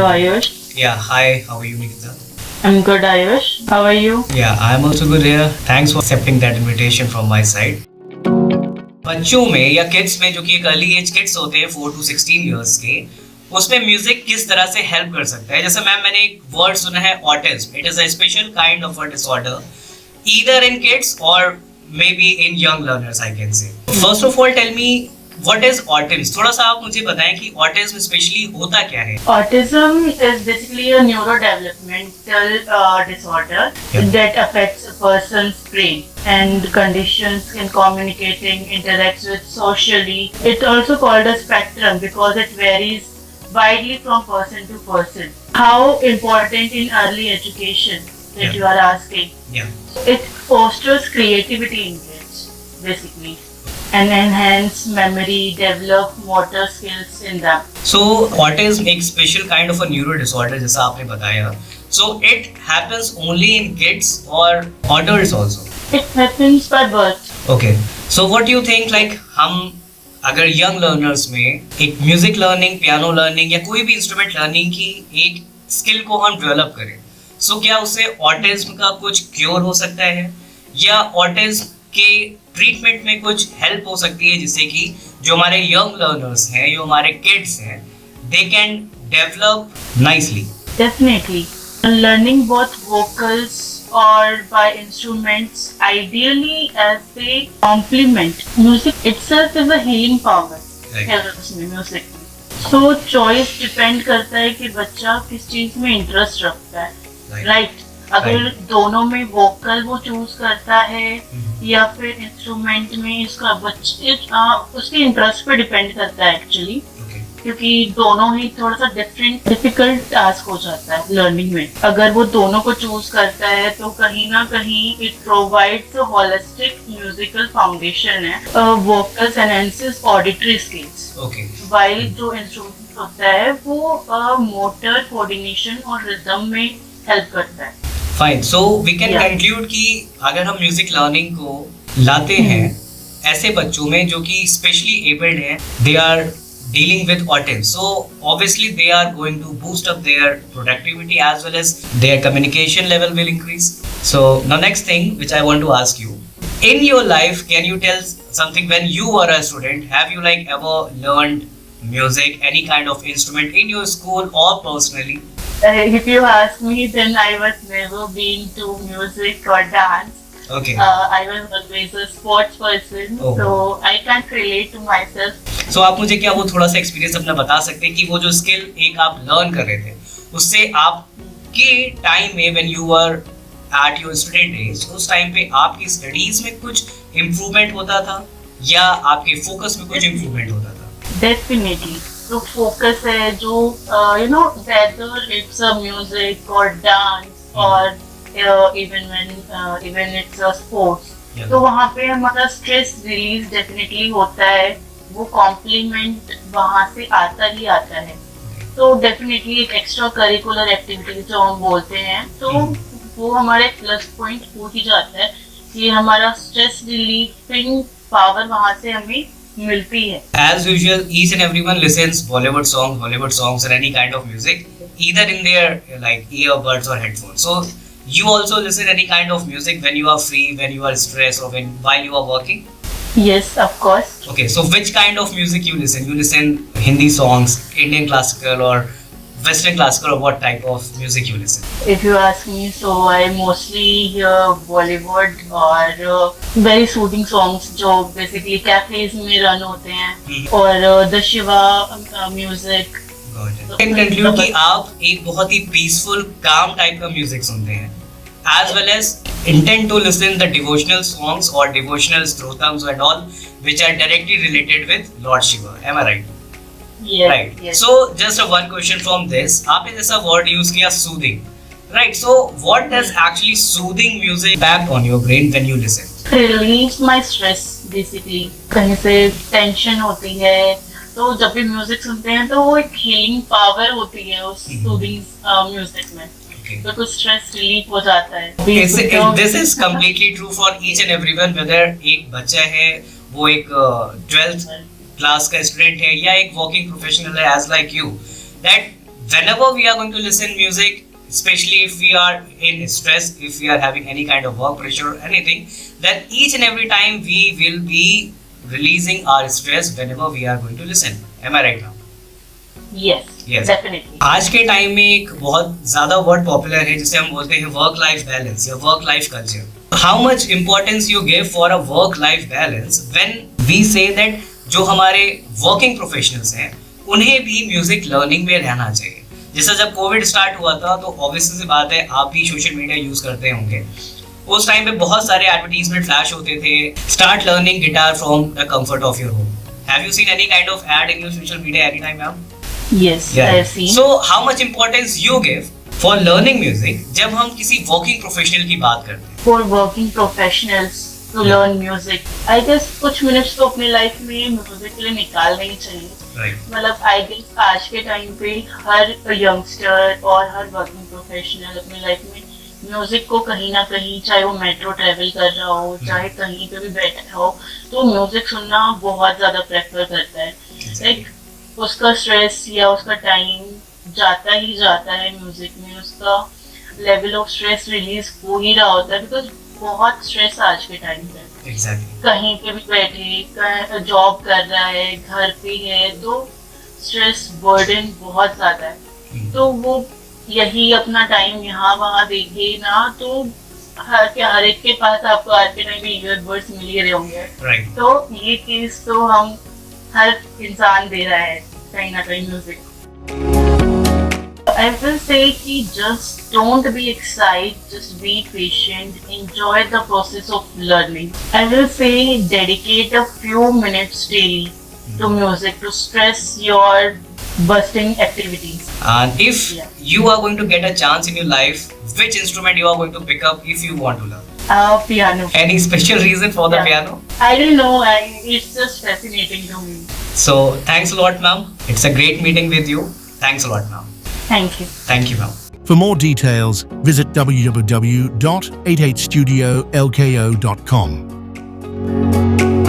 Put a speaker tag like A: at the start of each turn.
A: Ayush.
B: Yeah, hi, how are you, Nikita?
A: I'm good, Ayush. How are you?
B: Yeah, I'm also good here. Thanks for accepting that invitation from my side. बच्चों में या kids में जो कि एक early as kids होते हैं 4 to 16 years के, उसमें म्यूजिक किस तरह से हेल्प कर सकता है? जैसे मैम मैंने एक वर्ड सुना है autism. It is a special kind of a disorder either in kids और may be in young learners I can say. First of all tell me what is autism. थोड़ा सा आप मुझे बताएं कि ऑटिज्म स्पेशली होता क्या है.
A: Autism is basically a neurodevelopmental disorder that affects a person's brain and conditions in communicating, interacts with socially. It's also called a spectrum because it varies widely from person to person. How important in early education that you are asking?
B: Yeah.
A: It fosters creativity in kids, basically, and enhance memory, develop motor skills in them.
B: So autism एक special kind of a neuro disorder जैसा आपने बताया. So it happens only in kids or adults also.
A: It happens by birth.
B: Okay. So what do you think like हम अगर young learners में एक music learning, piano learning या कोई भी इंस्ट्रूमेंट लर्निंग की एक स्किल को हम डेवलप करें, सो क्या उससे ऑटिज्म का कुछ क्योर हो सकता है या ऑटिज्म के ट्रीटमेंट में कुछ हेल्प हो सकती है जिससे कि जो हमारे यंग लर्नर्स हैं, जो हमारे किड्स हैं, they can develop nicely.
A: Definitely. Learning both vocals or by instruments, ideally as they complement. Music itself is a healing power.
B: Right.
A: है उसमें music. So choice depend करता है कि बच्चा किस चीज में इंटरेस्ट रखता है. Right. अगर दोनों में वोकल वो चूज करता है या फिर इंस्ट्रूमेंट में इसका बच्चे उसके इंटरेस्ट पे डिपेंड करता है एक्चुअली, क्योंकि दोनों ही थोड़ा सा डिफिकल्ट टास्क हो जाता है लर्निंग में. अगर वो दोनों को चूज करता है तो कहीं ना कहीं it provides a holistic musical foundation है. Vocals enhances auditory skills, while जो इंस्ट्रूमेंट होता है वो मोटर कोऑर्डिनेशन और रिदम में हेल्प करता है.
B: Fine. So we can conclude कि अगर हम म्यूजिक लर्निंग को लाते हैं ऐसे बच्चों में जो कि स्पेशली एबल्ड हैं, they are dealing with autism, so obviously they are going to boost up their productivity as well as their communication level will increase. So the next thing which I want to ask you, in your life can you tell something when you were a student, have you like ever learned music, any kind of instrument in your school or personally?
A: If you ask me, then I was never been to music or dance.
B: Okay.
A: I was always a sports person, so I can't relate to myself.
B: So आप मुझे क्या वो थोड़ा सा experience अपना बता सकते हैं कि वो जो स्किल एक आप लर्न कर रहे थे उससे आपके टाइम में when you were at your student age, उस टाइम पे आपकी स्टडीज में कुछ इम्प्रूवमेंट होता था या आपके फोकस में कुछ इम्प्रूवमेंट होता था?
A: डेफिनेटली. जो फोकस है, जो you know whether it's a music और डांस और इवन इट्स अ स्पोर्ट्स, तो वहाँ पे हमारा स्ट्रेस रिलीज डेफिनेटली होता है. वो कॉम्प्लीमेंट वहाँ से आता ही आता है. तो डेफिनेटली एक एक्स्ट्रा करिकुलर एक्टिविटी जो हम बोलते हैं, तो वो हमारे प्लस पॉइंट हो ही जाता है कि हमारा स्ट्रेस रिलीफिंग पावर वहाँ से हमें मिलती है.
B: As usual, each and everyone listens Bollywood songs or any kind of music, either in their like earbuds or headphones. So you also listen any kind of music when you are free, when you are stressed, or while you are working?
A: Yes, of course.
B: Okay, so which kind of music you listen? You listen Hindi songs, Indian classical, or Western classical, or what type of music you listen?
A: If you ask me, so I mostly hear Bollywood or very soothing songs जो basically cafes में run होते हैं, और the Shiva music.
B: Can conclude कि आप एक बहुत ही peaceful, calm type का music सुनते हैं, as well as intend to listen the devotional songs or devotional stotams and all which are directly related with Lord Shiva. Am I right?
A: Yes.
B: Right.
A: Yes.
B: So just a one question from this. आपने जैसा word use किया soothing. Right. So what does actually soothing music impact on your brain when you listen?
A: Relieves my stress basically. कहीं से tension होती है तो जब भी म्यूजिक सुनते हैं तो वो एक हीलिंग पावर होती है उस सूदिंग म्यूजिक में. तो कुछ स्ट्रेस रिलीफ हो जाता है.
B: This is completely true for each and everyone, whether एक बच्चा है, वो एक 12th क्लास का स्टूडेंट है या एक वर्किंग प्रोफेशनल है, as like you, that whenever we are going to listen music, especially if we are in stress, if we are having any kind of work pressure or anything, then each and every time we will be releasing our stress whenever we are going to listen. Am I right now?
A: Yes, definitely.
B: आज के time में एक बहुत ज्यादा word popular है जिसे हम बोलते हैं वर्क लाइफ बैलेंस या work life culture. How much importance you give for a work life balance when we say that जो हमारे वर्किंग प्रोफेशनल्स हैं उन्हें भी म्यूजिक लर्निंग में रहना चाहिए. जैसा जब कोविड स्टार्ट हुआ था तो ऑब्वियसली सी बात है आप भी सोशल मीडिया यूज करते होंगे. उस टाइम पे बहुत सारे एडवर्टीजमेंट फ्लैश होते थे, start learning guitar from the comfort of your home. Have you seen any kind of ad in your social media any time ma'am?
A: Yes, I have seen.
B: So how much importance you give for learning music जब हम किसी working professional की बात करते हैं?
A: For working professionals to learn music, I guess कुछ minutes तो अपने लाइफ में म्यूजिक के लिए निकालने ही चाहिए.
B: Right.
A: मतलब I guess आज के टाइम पे हर यंगस्टर और हर वर्किंग प्रोफेशनल अपने लाइफ में म्यूजिक को कहीं ना कहीं, चाहे वो मेट्रो ट्रेवल कर रहा हो, चाहे कहीं पे भी बैठा हो, तो म्यूजिक सुनना बहुत ज्यादा प्रेफर करता है. लाइक उसका स्ट्रेस या उसका टाइम जाता ही जाता है म्यूजिक में, उसका लेवल ऑफ स्ट्रेस रिलीज हो ही रहा होता है. बिकॉज बहुत स्ट्रेस आज के टाइम पे.
B: Exactly.
A: कहीं पे भी बैठे, जॉब कर रहा है, घर पे है, तो स्ट्रेस बर्डन बहुत ज्यादा है. तो वो यही अपना टाइम यहाँ वहाँ देखे ना, तो हर एक के पास आपको आज के टाइम में ईयरबड्स मिल ही रहे होंगे.
B: Right.
A: तो ये चीज तो हम हर इंसान दे रहा है कहीं ना कहीं म्यूजिक. I will say कि just don't be excited, just be patient, enjoy the process of learning. I will say dedicate a few minutes daily to music to stress your busting activities.
B: And if you are going to get a chance in your life, which instrument you are going to pick up if you want to learn?
A: Piano.
B: Any special reason for the piano?
A: I don't know. It's just fascinating to me.
B: So thanks a lot, ma'am. It's a great meeting with you. Thanks a lot, ma'am.
A: Thank you.
B: Thank you, ma'am.
C: For more details, visit www.88studiolko.com.